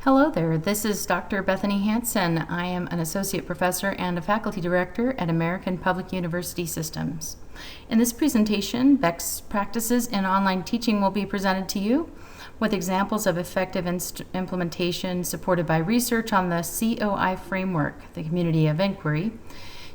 Hello there, this is Dr. Behanie Hansen. I am an associate professor and a faculty director at American Public University Systems. In this presentation, best practices in online teaching will be presented to you with examples of effective implementation supported by research on the COI framework, the community of inquiry.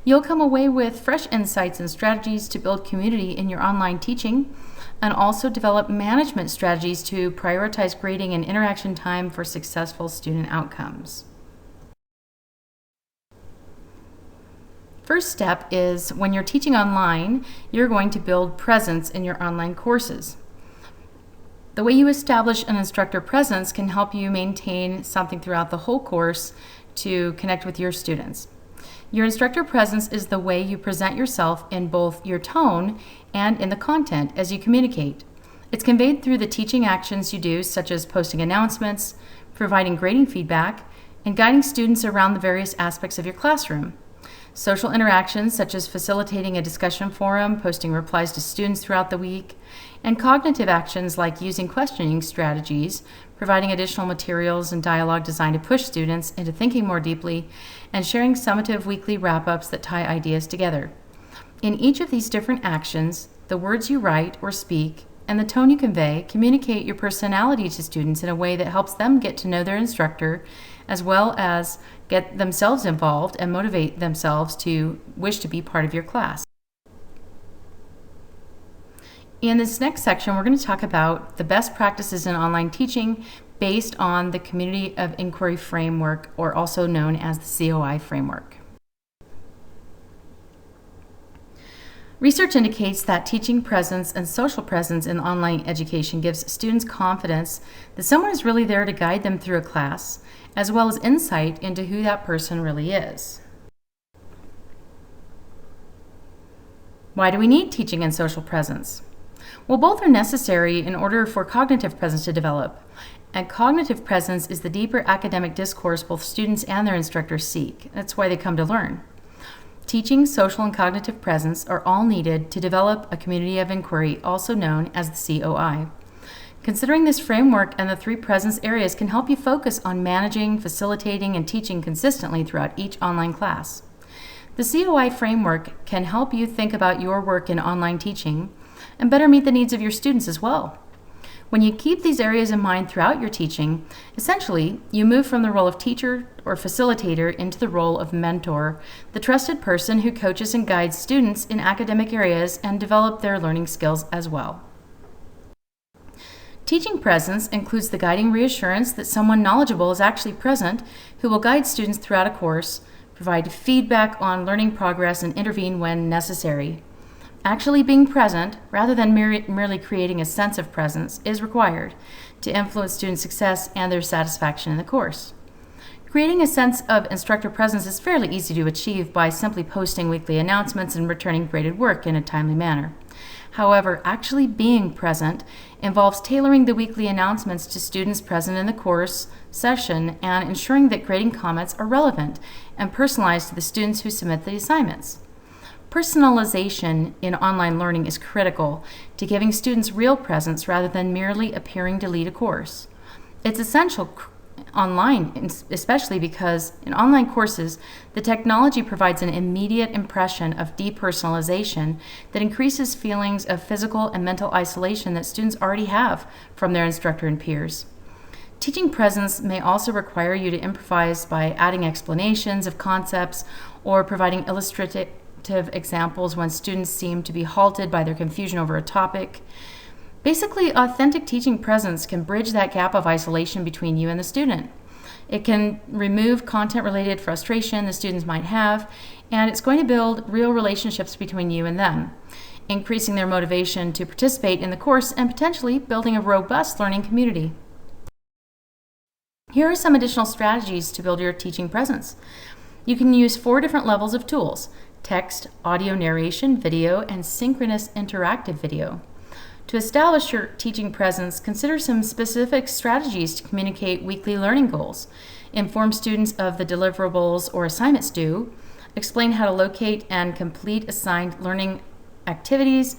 You'll come away with fresh insights and strategies to build community in your online teaching, and also develop management strategies to prioritize grading and interaction time for successful student outcomes. First step is when you're teaching online, you're going to build presence in your online courses. The way you establish an instructor presence can help you maintain something throughout the whole course to connect with your students. Your instructor presence is the way you present yourself in both your tone and in the content as you communicate. It's conveyed through the teaching actions you do, such as posting announcements, providing grading feedback, and guiding students around the various aspects of your classroom. Social interactions, such as facilitating a discussion forum, posting replies to students throughout the week, and cognitive actions like using questioning strategies, providing additional materials and dialogue designed to push students into thinking more deeply, and sharing summative weekly wrap-ups that tie ideas together. In each of these different actions, the words you write or speak and the tone you convey communicate your personality to students in a way that helps them get to know their instructor, as well as get themselves involved and motivate themselves to wish to be part of your class. In this next section, we're going to talk about the best practices in online teaching based on the Community of Inquiry framework, or also known as the COI framework. Research indicates that teaching presence and social presence in online education gives students confidence that someone is really there to guide them through a class, as well as insight into who that person really is. Why do we need teaching and social presence? Well, both are necessary in order for cognitive presence to develop. And cognitive presence is the deeper academic discourse both students and their instructors seek. That's why they come to learn. Teaching, social, and cognitive presence are all needed to develop a community of inquiry, also known as the COI. Considering this framework and the three presence areas can help you focus on managing, facilitating, and teaching consistently throughout each online class. The COI framework can help you think about your work in online teaching and better meet the needs of your students as well. When you keep these areas in mind throughout your teaching, essentially, you move from the role of teacher or facilitator into the role of mentor, the trusted person who coaches and guides students in academic areas and develop their learning skills as well. Teaching presence includes the guiding reassurance that someone knowledgeable is actually present who will guide students throughout a course, provide feedback on learning progress, and intervene when necessary. Actually being present, rather than merely creating a sense of presence, is required to influence student success and their satisfaction in the course. Creating a sense of instructor presence is fairly easy to achieve by simply posting weekly announcements and returning graded work in a timely manner. However, actually being present involves tailoring the weekly announcements to students present in the course session and ensuring that grading comments are relevant and personalized to the students who submit the assignments. Personalization in online learning is critical to giving students real presence rather than merely appearing to lead a course. It's essential online, especially because in online courses, the technology provides an immediate impression of depersonalization that increases feelings of physical and mental isolation that students already have from their instructor and peers. Teaching presence may also require you to improvise by adding explanations of concepts or providing illustrative examples when students seem to be halted by their confusion over a topic. Basically, authentic teaching presence can bridge that gap of isolation between you and the student. It can remove content-related frustration the students might have, and it's going to build real relationships between you and them, increasing their motivation to participate in the course and potentially building a robust learning community. Here are some additional strategies to build your teaching presence. You can use 4 different levels of tools: text, audio narration, video, and synchronous interactive video. To establish your teaching presence, consider some specific strategies to communicate weekly learning goals, inform students of the deliverables or assignments due, explain how to locate and complete assigned learning activities,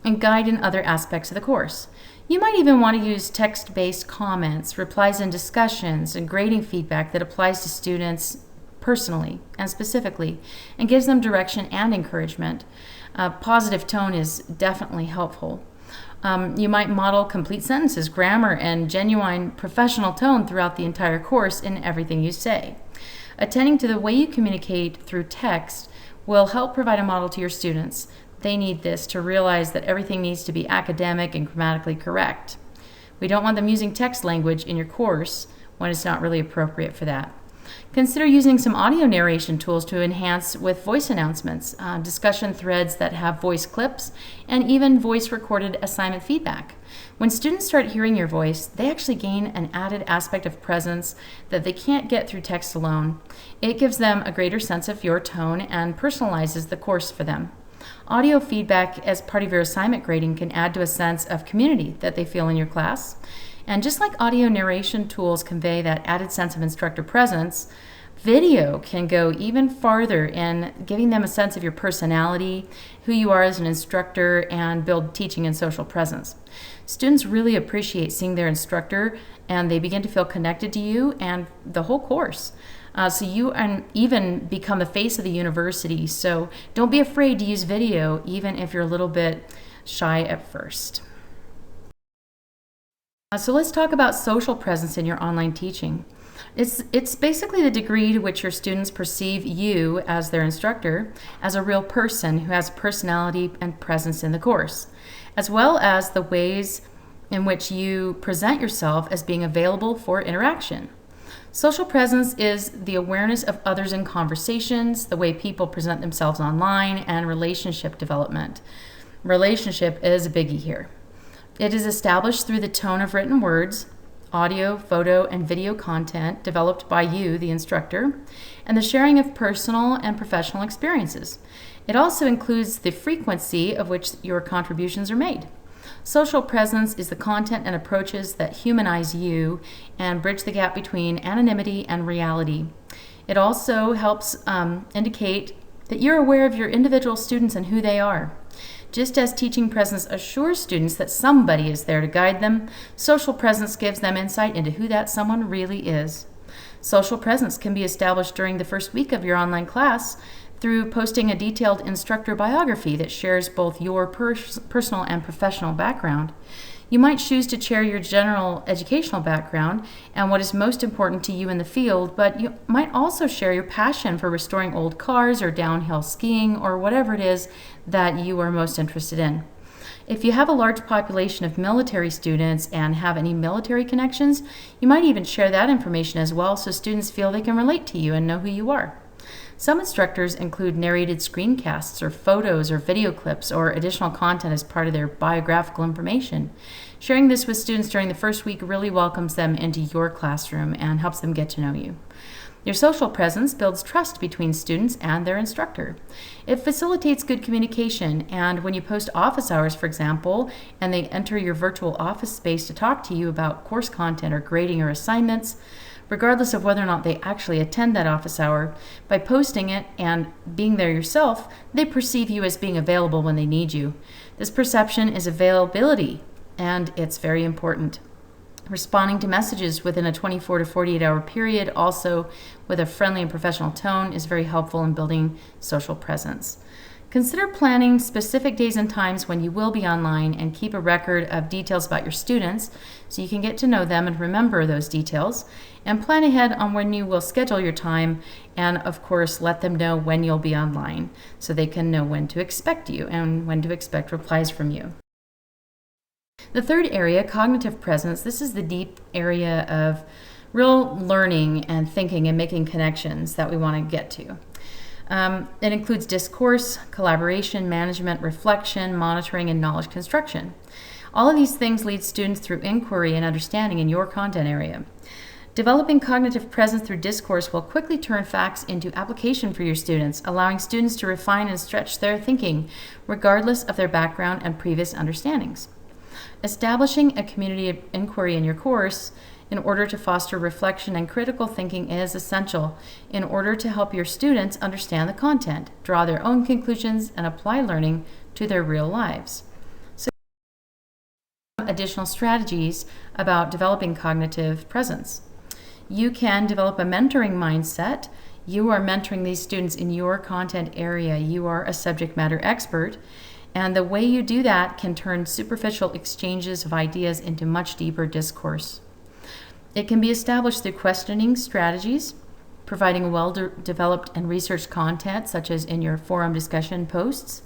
and guide in other aspects of the course. You might even want to use text-based comments, replies and discussions, and grading feedback that applies to students personally and specifically and gives them direction and encouragement. A positive tone is definitely helpful. You might model complete sentences, grammar, and genuine professional tone throughout the entire course in everything you say. Attending to the way you communicate through text will help provide a model to your students. They need this to realize that everything needs to be academic and grammatically correct. We don't want them using text language in your course when it's not really appropriate for that. Consider using some audio narration tools to enhance with voice announcements, discussion threads that have voice clips, and even voice-recorded assignment feedback. When students start hearing your voice, they actually gain an added aspect of presence that they can't get through text alone. It gives them a greater sense of your tone and personalizes the course for them. Audio feedback as part of your assignment grading can add to a sense of community that they feel in your class. And just like audio narration tools convey that added sense of instructor presence, video can go even farther in giving them a sense of your personality, who you are as an instructor, and build teaching and social presence. Students really appreciate seeing their instructor, and they begin to feel connected to you and the whole course. So you even become the face of the university. So don't be afraid to use video, even if you're a little bit shy at first. So let's talk about social presence in your online teaching. It's basically the degree to which your students perceive you as their instructor as a real person who has personality and presence in the course, as well as the ways in which you present yourself as being available for interaction. Social presence is the awareness of others in conversations, the way people present themselves online, and relationship development. Relationship is a biggie here. It is established through the tone of written words, audio, photo, and video content developed by you, the instructor, and the sharing of personal and professional experiences. It also includes the frequency of which your contributions are made. Social presence is the content and approaches that humanize you and bridge the gap between anonymity and reality. It also helps indicate that you're aware of your individual students and who they are. Just as teaching presence assures students that somebody is there to guide them, social presence gives them insight into who that someone really is. Social presence can be established during the first week of your online class through posting a detailed instructor biography that shares both your personal and professional background. You might choose to share your general educational background and what is most important to you in the field, but you might also share your passion for restoring old cars or downhill skiing or whatever it is that you are most interested in. If you have a large population of military students and have any military connections, you might even share that information as well so students feel they can relate to you and know who you are. Some instructors include narrated screencasts or photos or video clips or additional content as part of their biographical information. Sharing this with students during the first week really welcomes them into your classroom and helps them get to know you. Your social presence builds trust between students and their instructor. It facilitates good communication, and when you post office hours, for example, and they enter your virtual office space to talk to you about course content or grading or assignments, regardless of whether or not they actually attend that office hour, by posting it and being there yourself, they perceive you as being available when they need you. This perception is availability, and it's very important. Responding to messages within a 24 to 48 hour period, also with a friendly and professional tone, is very helpful in building social presence. Consider planning specific days and times when you will be online and keep a record of details about your students so you can get to know them and remember those details, and plan ahead on when you will schedule your time, and of course let them know when you'll be online so they can know when to expect you and when to expect replies from you. The third area, cognitive presence, this is the deep area of real learning and thinking and making connections that we want to get to. It includes discourse, collaboration, management, reflection, monitoring, and knowledge construction. All of these things lead students through inquiry and understanding in your content area. Developing cognitive presence through discourse will quickly turn facts into application for your students, allowing students to refine and stretch their thinking, regardless of their background and previous understandings. Establishing a community of inquiry in your course in order to foster reflection and critical thinking is essential in order to help your students understand the content, draw their own conclusions, and apply learning to their real lives. So, some additional strategies about developing cognitive presence. You can develop a mentoring mindset. You are mentoring these students in your content area. You are a subject matter expert. And the way you do that can turn superficial exchanges of ideas into much deeper discourse. It can be established through questioning strategies, providing well-developed and researched content, such as in your forum discussion posts,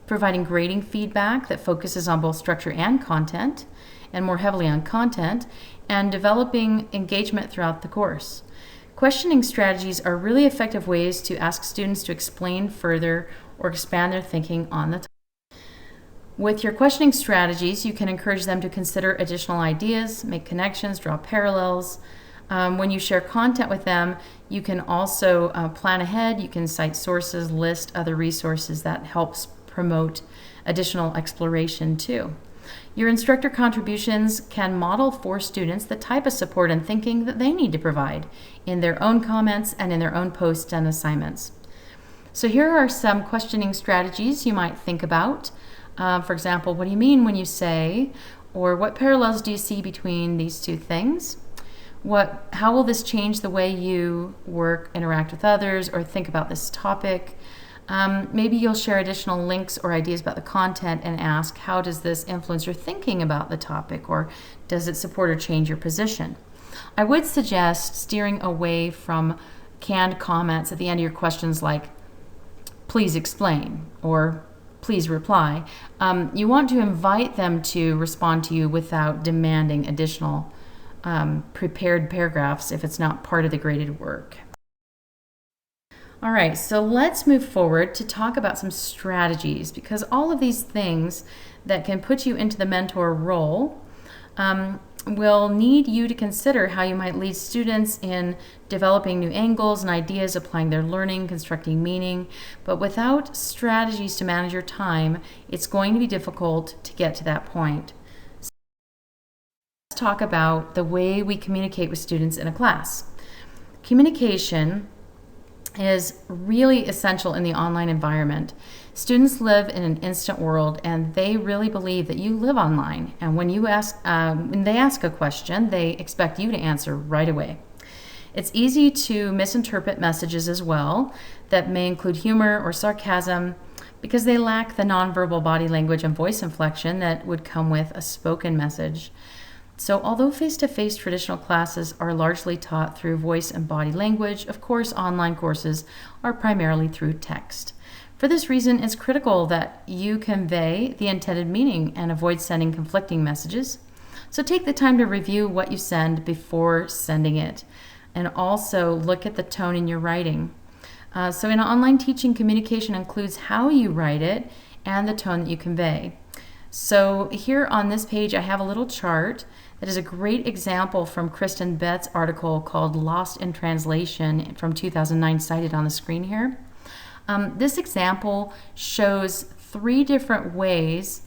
providing grading feedback that focuses on both structure and content, and more heavily on content, and developing engagement throughout the course. Questioning strategies are really effective ways to ask students to explain further or expand their thinking on the topic. With your questioning strategies, you can encourage them to consider additional ideas, make connections, draw parallels. When you share content with them, you can also plan ahead. You can cite sources, list other resources that helps promote additional exploration too. Your instructor contributions can model for students the type of support and thinking that they need to provide in their own comments and in their own posts and assignments. So here are some questioning strategies you might think about. For example, what do you mean when you say, or what parallels do you see between these two things? How will this change the way you work, interact with others, or think about this topic? Maybe you'll share additional links or ideas about the content and ask, how does this influence your thinking about the topic, or does it support or change your position? I would suggest steering away from canned comments at the end of your questions like, please explain, or please reply. You want to invite them to respond to you without demanding additional prepared paragraphs if it's not part of the graded work. All right, so let's move forward to talk about some strategies, because all of these things that can put you into the mentor role will need you to consider how you might lead students in developing new angles and ideas, applying their learning, constructing meaning. But without strategies to manage your time, it's going to be difficult to get to that point. So let's talk about the way we communicate with students in a class. Communication is really essential in the online environment. Students live in an instant world, and they really believe that you live online. And when they ask a question, they expect you to answer right away. It's easy to misinterpret messages as well that may include humor or sarcasm because they lack the nonverbal body language and voice inflection that would come with a spoken message. So although face-to-face traditional classes are largely taught through voice and body language, of course, online courses are primarily through text. For this reason, it's critical that you convey the intended meaning and avoid sending conflicting messages. So take the time to review what you send before sending it, and also look at the tone in your writing. So in online teaching, communication includes how you write it and the tone that you convey. So here on this page, I have a little chart that is a great example from Kristen Bett's article called Lost in Translation from 2009, cited on the screen here. This example shows 3 different ways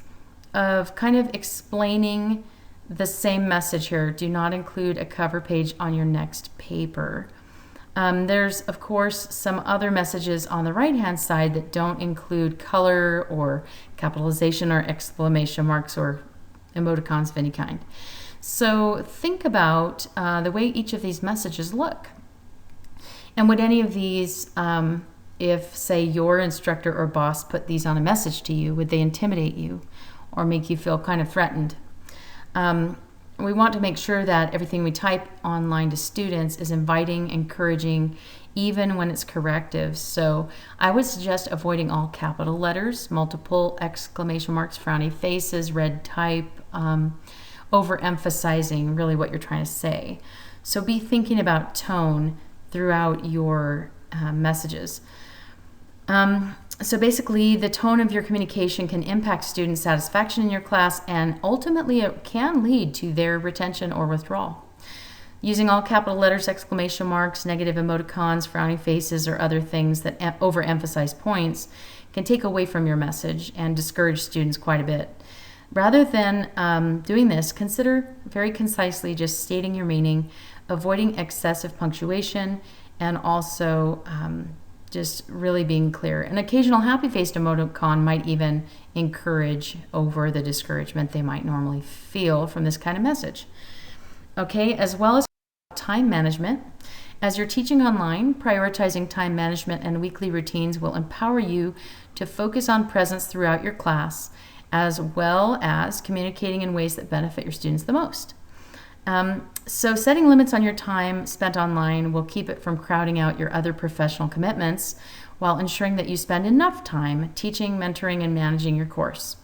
of kind of explaining the same message here. Do not include a cover page on your next paper. There's, of course, some other messages on the right-hand side that don't include color or capitalization or exclamation marks or emoticons of any kind. So think about the way each of these messages look. And would any of these, if, say, your instructor or boss put these on a message to you, would they intimidate you or make you feel kind of threatened? We want to make sure that everything we type online to students is inviting, encouraging, even when it's corrective. So I would suggest avoiding all capital letters, multiple exclamation marks, frowny faces, red type, overemphasizing really what you're trying to say. So be thinking about tone throughout your messages. So basically, the tone of your communication can impact student satisfaction in your class, and ultimately it can lead to their retention or withdrawal. Using all capital letters, exclamation marks, negative emoticons, frowning faces, or other things that overemphasize points can take away from your message and discourage students quite a bit. Rather than doing this, consider very concisely just stating your meaning, avoiding excessive punctuation, and also Just really being clear. An occasional happy-faced emoticon might even encourage over the discouragement they might normally feel from this kind of message. Okay, as well as time management. As you're teaching online, prioritizing time management and weekly routines will empower you to focus on presence throughout your class, as well as communicating in ways that benefit your students the most. So setting limits on your time spent online will keep it from crowding out your other professional commitments while ensuring that you spend enough time teaching, mentoring, and managing your course.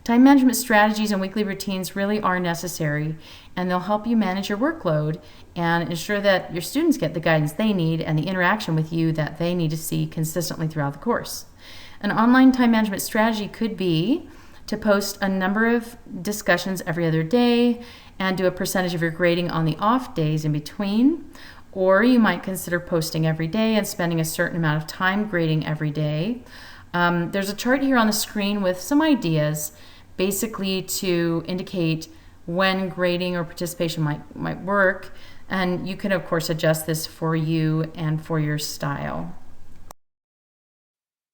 Time management strategies and weekly routines really are necessary, and they'll help you manage your workload and ensure that your students get the guidance they need and the interaction with you that they need to see consistently throughout the course. An online time management strategy could be to post a number of discussions every other day and do a percentage of your grading on the off days in between. Or you might consider posting every day and spending a certain amount of time grading every day. There's a chart here on the screen with some ideas basically to indicate when grading or participation might work. And you can, of course, adjust this for you and for your style.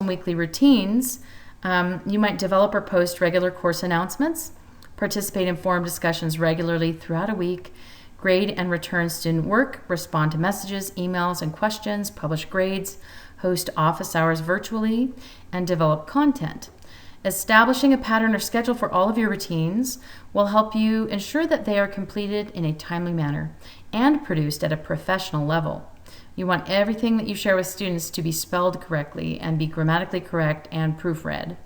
Weekly routines. You might develop or post regular course announcements, participate in forum discussions regularly throughout a week, grade and return student work, respond to messages, emails, and questions, publish grades, host office hours virtually, and develop content. Establishing a pattern or schedule for all of your routines will help you ensure that they are completed in a timely manner and produced at a professional level. You want everything that you share with students to be spelled correctly and be grammatically correct and proofread.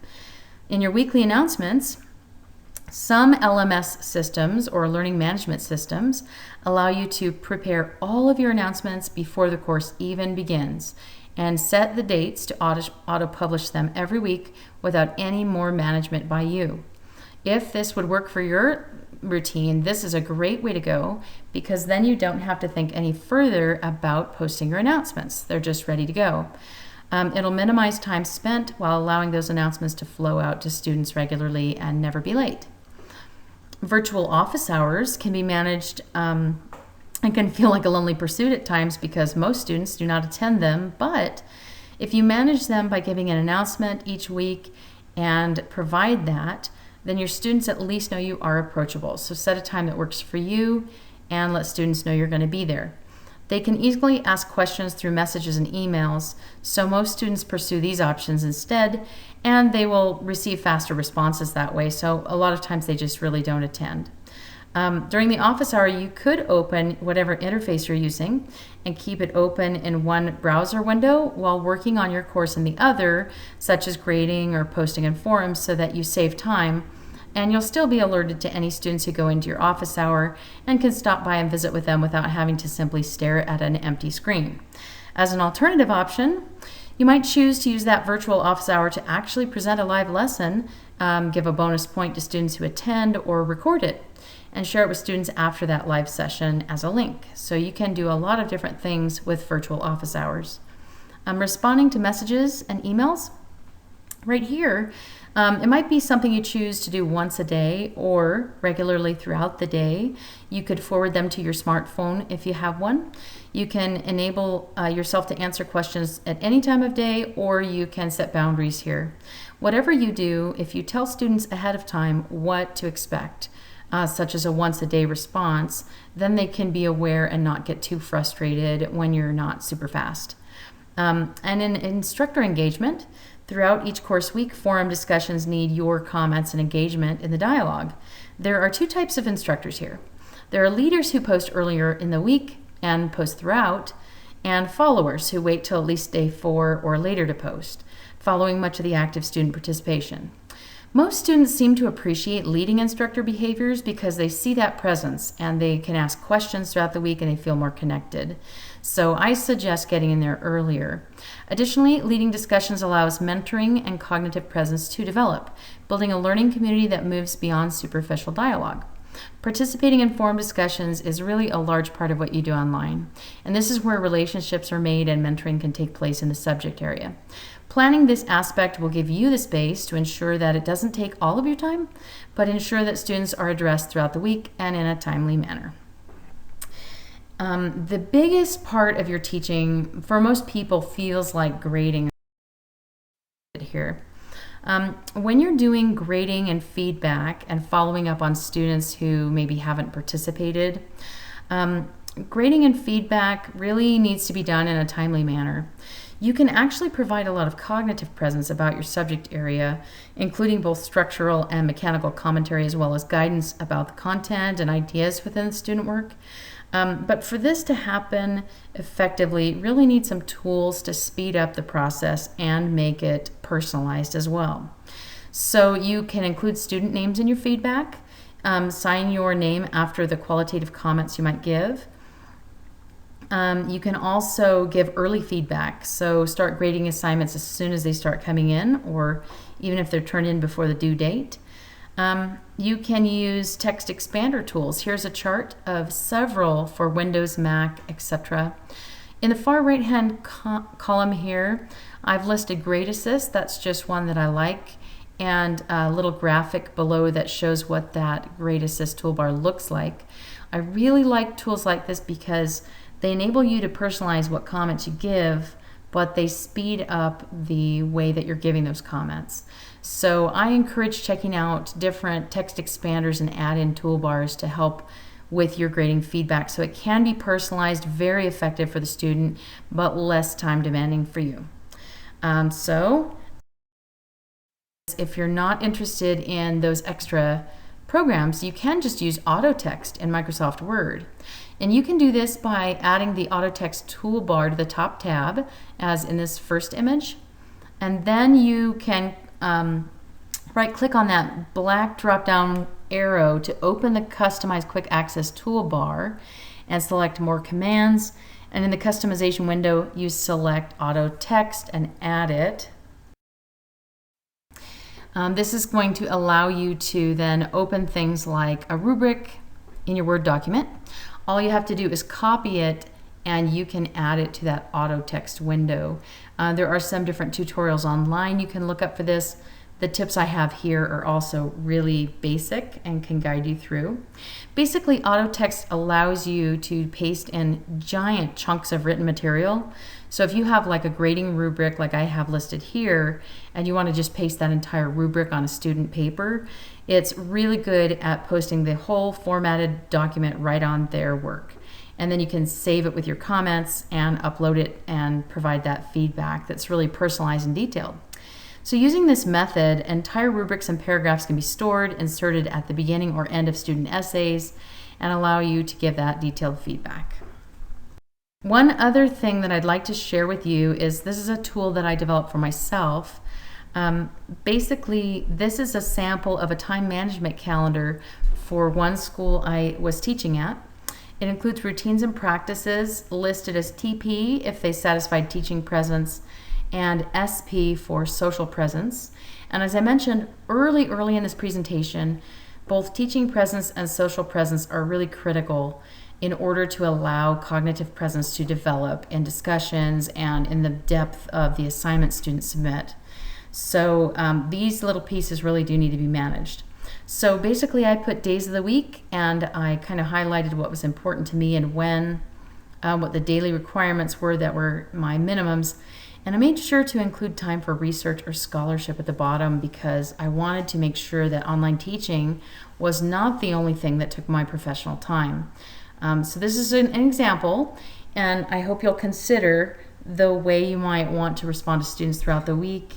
In your weekly announcements, some LMS systems or learning management systems allow you to prepare all of your announcements before the course even begins and set the dates to auto-publish them every week without any more management by you. If this would work for your routine, this is a great way to go because then you don't have to think any further about posting your announcements. They're just ready to go. It'll minimize time spent while allowing those announcements to flow out to students regularly and never be late. Virtual office hours can be managed and can feel like a lonely pursuit at times because most students do not attend them, but if you manage them by giving an announcement each week and provide that, then your students at least know you are approachable. So set a time that works for you and let students know you're going to be there. They can easily ask questions through messages and emails, so most students pursue these options instead, and they will receive faster responses that way, so a lot of times they just really don't attend. During the office hour, you could open whatever interface you're using and keep it open in one browser window while working on your course in the other, such as grading or posting in forums, so that you save time. And you'll still be alerted to any students who go into your office hour and can stop by and visit with them without having to simply stare at an empty screen. As an alternative option, you might choose to use that virtual office hour to actually present a live lesson, give a bonus point to students who attend, or record it and share it with students after that live session as a link. So you can do a lot of different things with virtual office hours. Responding to messages and emails. Right here, it might be something you choose to do once a day or regularly throughout the day. You could forward them to your smartphone if you have one. You can enable yourself to answer questions at any time of day, or you can set boundaries here. Whatever you do, if you tell students ahead of time what to expect, such as a once-a-day response, then they can be aware and not get too frustrated when you're not super fast. And in instructor engagement, throughout each course week, forum discussions need your comments and engagement in the dialogue. There are two types of instructors here. There are leaders who post earlier in the week and post throughout, and followers who wait till at least day 4 or later to post, following much of the active student participation. Most students seem to appreciate leading instructor behaviors because they see that presence and they can ask questions throughout the week and they feel more connected. So I suggest getting in there earlier. Additionally, leading discussions allows mentoring and cognitive presence to develop, building a learning community that moves beyond superficial dialogue. Participating in forum discussions is really a large part of what you do online, and this is where relationships are made and mentoring can take place in the subject area. Planning this aspect will give you the space to ensure that it doesn't take all of your time, but ensure that students are addressed throughout the week and in a timely manner. The biggest part of your teaching for most people feels like grading here. When you're doing grading and feedback and following up on students who maybe haven't participated, grading and feedback really needs to be done in a timely manner. You can actually provide a lot of cognitive presence about your subject area, including both structural and mechanical commentary, as well as guidance about the content and ideas within the student work. But for this to happen effectively, really need some tools to speed up the process and make it personalized as well. So you can include student names in your feedback, sign your name after the qualitative comments you might give. You can also give early feedback, so start grading assignments as soon as they start coming in, or even if they're turned in before the due date. You can use text expander tools. Here's a chart of several for Windows, Mac, etc. In the far right hand column here, I've listed Grade Assist. That's just one that I like, and a little graphic below that shows what that Grade Assist toolbar looks like. I really like tools like this because they enable you to personalize what comments you give, but they speed up the way that you're giving those comments. So I encourage checking out different text expanders and add-in toolbars to help with your grading feedback, so it can be personalized, very effective for the student, but less time demanding for you. So if you're not interested in those extra programs, you can just use auto text in Microsoft Word. And you can do this by adding the auto text toolbar to the top tab, as in this first image. And then you can right-click on that black drop-down arrow to open the Customize Quick Access toolbar and select More Commands. And in the customization window, you select Auto Text and add it. This is going to allow you to then open things like a rubric in your Word document. All you have to do is copy it, and you can add it to that auto text window. There are some different tutorials online you can look up for this. The tips I have here are also really basic and can guide you through. Basically, auto text allows you to paste in giant chunks of written material. So if you have like a grading rubric like I have listed here, and you want to just paste that entire rubric on a student paper, it's really good at posting the whole formatted document right on their work. And then you can save it with your comments and upload it and provide that feedback that's really personalized and detailed. So using this method, entire rubrics and paragraphs can be stored, inserted at the beginning or end of student essays, and allow you to give that detailed feedback. One other thing that I'd like to share with you is this is a tool that I developed for myself. Basically, this is a sample of a time management calendar for one school I was teaching at. It includes routines and practices listed as TP if they satisfied teaching presence, and SP for social presence. And as I mentioned early in this presentation, both teaching presence and social presence are really critical in order to allow cognitive presence to develop in discussions and in the depth of the assignment students submit. So these little pieces really do need to be managed. So basically I put days of the week, and I kind of highlighted what was important to me and when, what the daily requirements were that were my minimums. And I made sure to include time for research or scholarship at the bottom, because I wanted to make sure that online teaching was not the only thing that took my professional time. So this is an example, and I hope you'll consider the way you might want to respond to students throughout the week,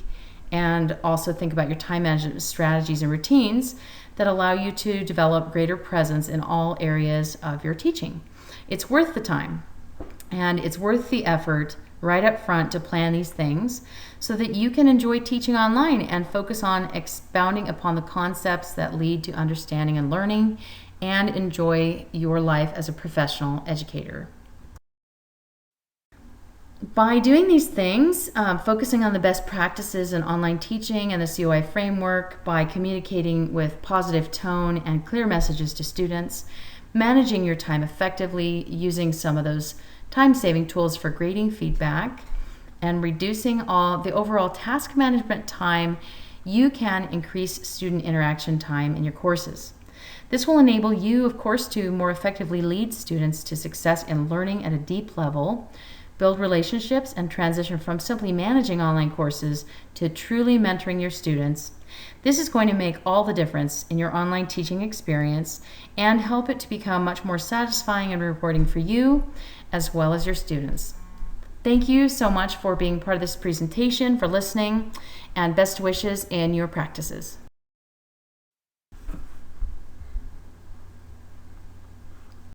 and also think about your time management strategies and routines that allow you to develop greater presence in all areas of your teaching. It's worth the time, and it's worth the effort right up front to plan these things so that you can enjoy teaching online and focus on expounding upon the concepts that lead to understanding and learning, and enjoy your life as a professional educator. By doing these things, focusing on the best practices in online teaching and the COI framework, by communicating with positive tone and clear messages to students, managing your time effectively using some of those time-saving tools for grading feedback, and reducing all the overall task management time, you can increase student interaction time in your courses. This will enable you, of course, to more effectively lead students to success in learning at a deep level, build relationships, and transition from simply managing online courses to truly mentoring your students. This is going to make all the difference in your online teaching experience and help it to become much more satisfying and rewarding for you as well as your students. Thank you so much for being part of this presentation, for listening, and best wishes in your practices.